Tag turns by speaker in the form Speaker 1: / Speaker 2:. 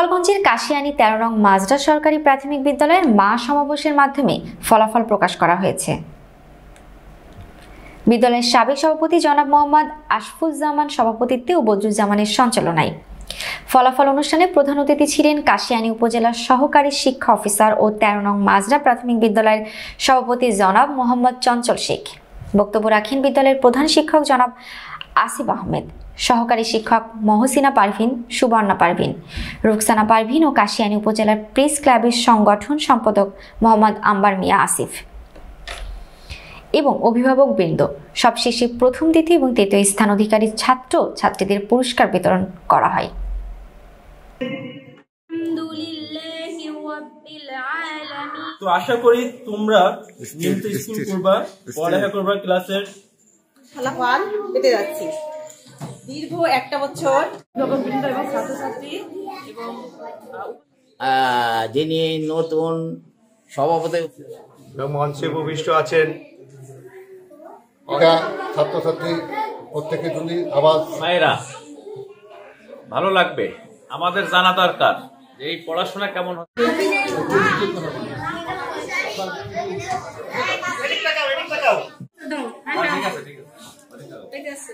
Speaker 1: গোপালগঞ্জের কাশিয়ানী ১৩ নং মাজরা সরকারি প্রাথমিক বিদ্যালয়ের মা সমাবেশের মাধ্যমে ফলাফল প্রকাশ করা হয়েছে। বিদ্যালয়ের সাবেক সভাপতি জনাব মোহাম্মদ আশফুজ্জামান সভাপতিত্বে ও বদরুজ্জামানের সঞ্চালনায় ফলাফল অনুষ্ঠানে প্রধান অতিথি ছিলেন কাশিয়ানী উপজেলার সহকারী শিক্ষা অফিসার ও ১৩ নং মাজরা প্রাথমিক বিদ্যালয়ের সভাপতি জনাব মোহাম্মদ চঞ্চল শেখ। বক্তব্য রাখেন বিদ্যালয়ের প্রধান শিক্ষক জনাব আসিফ আহমেদ, সহকারী শিক্ষক মহসিনা পারভিন, সুবর্ণা পারভিন, রুকসানা পারভিন ও কাশিয়ানী উপজেলার প্রেস ক্লাবের সংগঠন সম্পাদক মোহাম্মদ আম্বার মিয়া আসিফ এবং অভিভাবকবৃন্দ। সবশেষে প্রথম, দ্বিতীয় এবং তৃতীয় স্থান অধিকারী ছাত্র ছাত্রীদের পুরস্কার বিতরণ করা হয়।
Speaker 2: তো আশা করি তোমরা নিয়মিত স্কুল করবা, পড়ালেখা করবা, ক্লাসের
Speaker 3: ফলাফল পেতে যাচ্ছি। দীর্ঘ একটা বছর অভিভাবকবৃন্দ এবং ছাত্রছাত্রী এবং
Speaker 4: যিনি নতুন সভাপতি
Speaker 5: মঞ্চে উপবিষ্ট আছেন, এটা ছাত্রছাত্রী প্রত্যেকের জন্য আবার
Speaker 6: মায়েরা ভালো লাগবে। আমাদের জানা দরকার যে এই পড়াশোনা কেমন হচ্ছে।
Speaker 3: ঠিক আছে